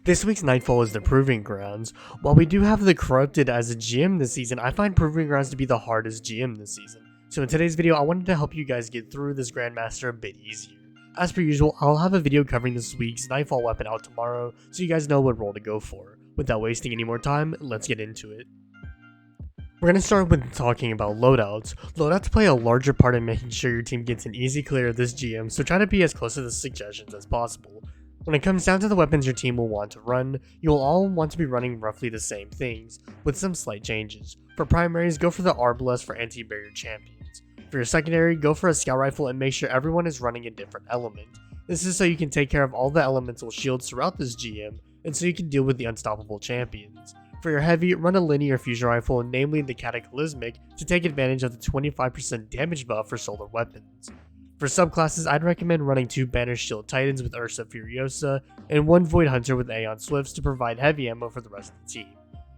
This week's Nightfall is the Proving Grounds. While we do have the Corrupted as a GM this season, I find Proving Grounds to be the hardest GM this season. So in today's video, I wanted to help you guys get through this Grandmaster a bit easier. As per usual, I'll have a video covering this week's Nightfall weapon out tomorrow, so you guys know what role to go for. Without wasting any more time, let's get into it. We're going to start with talking about loadouts. Loadouts play a larger part in making sure your team gets an easy clear of this GM, so try to be as close to the suggestions as possible. When it comes down to the weapons your team will want to run, you will all want to be running roughly the same things, with some slight changes. For primaries, go for the Arbalest for anti-barrier champions. For your secondary, go for a scout rifle and make sure everyone is running a different element. This is so you can take care of all the elemental shields throughout this GM, and so you can deal with the unstoppable champions. For your heavy, run a linear fusion rifle, namely the Cataclysmic, to take advantage of the 25% damage buff for solar weapons. For subclasses, I'd recommend running 2 Banner Shield Titans with Ursa Furiosa, and 1 Void Hunter with Aeon Swifts to provide heavy ammo for the rest of the team.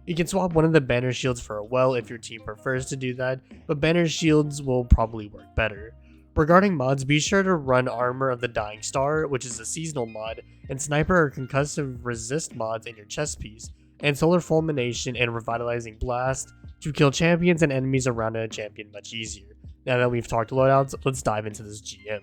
You can swap one of the Banner Shields for a Well if your team prefers to do that, but Banner Shields will probably work better. Regarding mods, be sure to run Armor of the Dying Star, which is a seasonal mod, and Sniper or Concussive Resist mods in your chest piece, and Solar Fulmination and Revitalizing Blast to kill champions and enemies around a champion much easier. Now that we've talked loadouts, let's dive into this GM.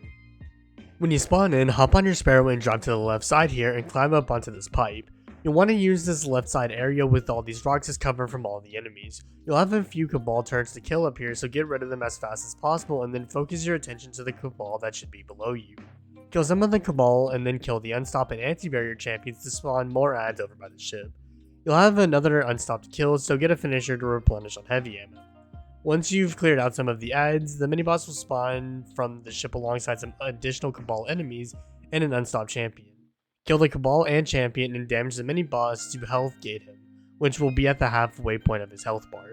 When you spawn in, hop on your Sparrow and drop to the left side here and climb up onto this pipe. You'll want to use this left side area with all these rocks as cover from all the enemies. You'll have a few Cabal turrets to kill up here, so get rid of them as fast as possible and then focus your attention to the Cabal that should be below you. Kill some of the Cabal and then kill the Unstop and Anti-Barrier champions to spawn more adds over by the ship. You'll have another Unstopped kill, so get a finisher to replenish on heavy ammo. Once you've cleared out some of the adds, the mini-boss will spawn from the ship alongside some additional Cabal enemies and an unstopped champion. Kill the Cabal and champion and damage the mini-boss to health gate him, which will be at the halfway point of his health bar.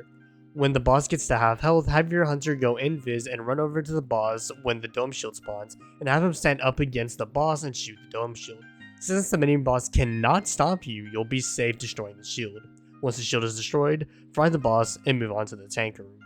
When the boss gets to half health, have your hunter go invis and run over to the boss when the dome shield spawns, and have him stand up against the boss and shoot the dome shield. Since the mini-boss cannot stop you, you'll be safe destroying the shield. Once the shield is destroyed, fry the boss and move on to the tank room.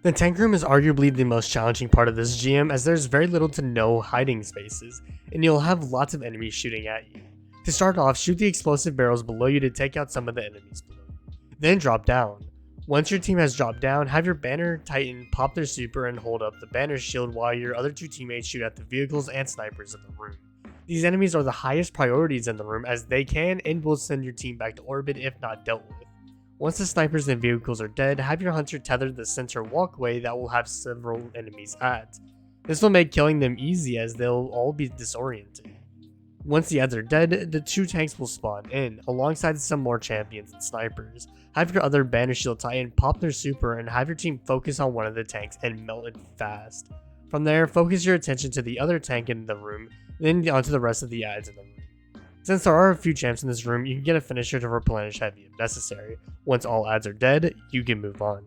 The tank room is arguably the most challenging part of this GM, as there's very little to no hiding spaces, and you'll have lots of enemies shooting at you. To start off, shoot the explosive barrels below you to take out some of the enemies below you. Then drop down. Once your team has dropped down, have your Banner Titan pop their super and hold up the Banner Shield while your other 2 teammates shoot at the vehicles and snipers in the room. These enemies are the highest priorities in the room, as they can and will send your team back to orbit if not dealt with. Once the snipers and vehicles are dead, have your hunter tether the center walkway that will have several enemies at. This will make killing them easy, as they'll all be disoriented. Once the adds are dead, the 2 tanks will spawn in, alongside some more champions and snipers. Have your other Banner Shield Titan pop their super and have your team focus on one of the tanks and melt it fast. From there, focus your attention to the other tank in the room, then onto the rest of the adds in the room. Since there are a few champs in this room, you can get a finisher to replenish heavy if necessary. Once all adds are dead, you can move on.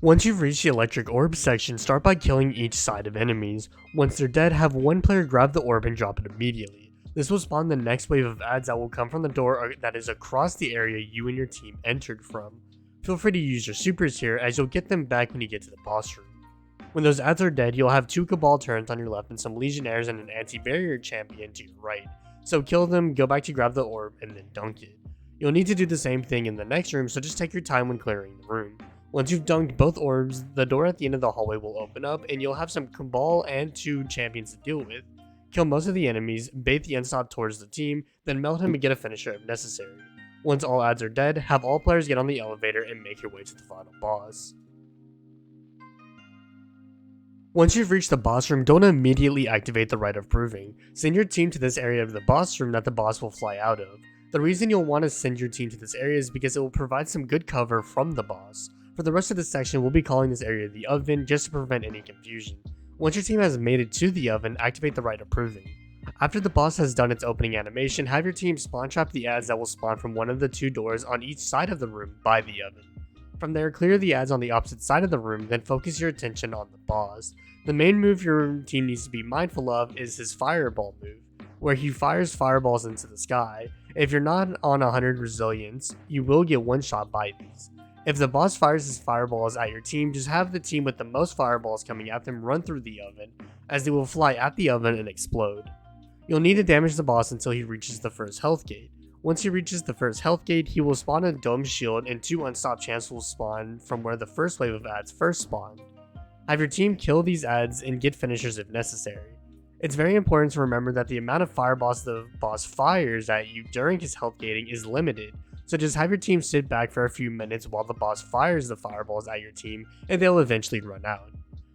Once you've reached the electric orb section, start by killing each side of enemies. Once they're dead, have one player grab the orb and drop it immediately. This will spawn the next wave of adds that will come from the door that is across the area you and your team entered from. Feel free to use your supers here, as you'll get them back when you get to the boss room. When those adds are dead, you'll have 2 Cabal turrets on your left and some Legionnaires and an anti-barrier champion to your right. So kill them, go back to grab the orb, and then dunk it. You'll need to do the same thing in the next room, so just take your time when clearing the room. Once you've dunked both orbs, the door at the end of the hallway will open up, and you'll have some Cabal and 2 champions to deal with. Kill most of the enemies, bait the Unstop towards the team, then melt him and get a finisher if necessary. Once all adds are dead, have all players get on the elevator and make your way to the final boss. Once you've reached the boss room, don't immediately activate the Rite of Proving. Send your team to this area of the boss room that the boss will fly out of. The reason you'll want to send your team to this area is because it will provide some good cover from the boss. For the rest of this section, we'll be calling this area the oven just to prevent any confusion. Once your team has made it to the oven, activate the Rite of Proving. After the boss has done its opening animation, have your team spawn trap the adds that will spawn from one of the 2 doors on each side of the room by the oven. From there, clear the adds on the opposite side of the room, then focus your attention on the boss. The main move your team needs to be mindful of is his fireball move, where he fires fireballs into the sky. If you're not on 100 resilience, you will get one shot by these. If the boss fires his fireballs at your team, just have the team with the most fireballs coming at them run through the oven, as they will fly at the oven and explode. You'll need to damage the boss until he reaches the first health gate. Once he reaches the first health gate, he will spawn a dome shield and 2 unstopped champs will spawn from where the first wave of ads first spawned. Have your team kill these ads and get finishers if necessary. It's very important to remember that the amount of fireballs the boss fires at you during his health gating is limited, so just have your team sit back for a few minutes while the boss fires the fireballs at your team and they'll eventually run out.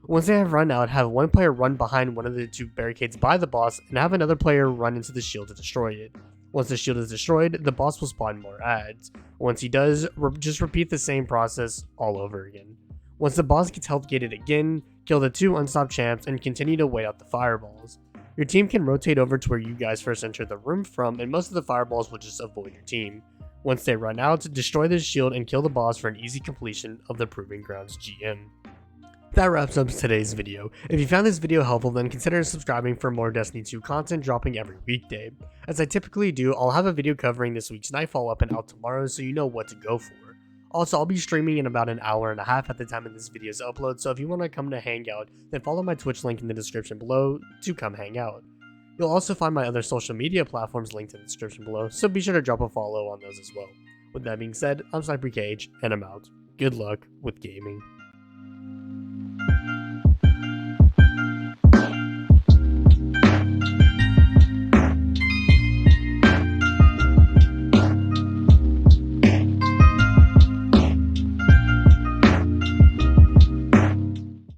Once they have run out, have one player run behind one of the 2 barricades by the boss and have another player run into the shield to destroy it. Once the shield is destroyed, the boss will spawn more ads. Once he does, just repeat the same process all over again. Once the boss gets health gated again, kill the 2 unstopped champs and continue to wait out the fireballs. Your team can rotate over to where you guys first entered the room from and most of the fireballs will just avoid your team. Once they run out, destroy the shield and kill the boss for an easy completion of the Proving Grounds GM. That wraps up today's video. If you found this video helpful, then consider subscribing for more Destiny 2 content dropping every weekday. As I typically do, I'll have a video covering this week's Nightfall weapon out tomorrow so you know what to go for. Also, I'll be streaming in about an hour and a half at the time of this video's upload, so if you want to come to hang out, then follow my Twitch link in the description below to come hang out. You'll also find my other social media platforms linked in the description below, so be sure to drop a follow on those as well. With that being said, I'm SniperKH, and I'm out. Good luck with gaming.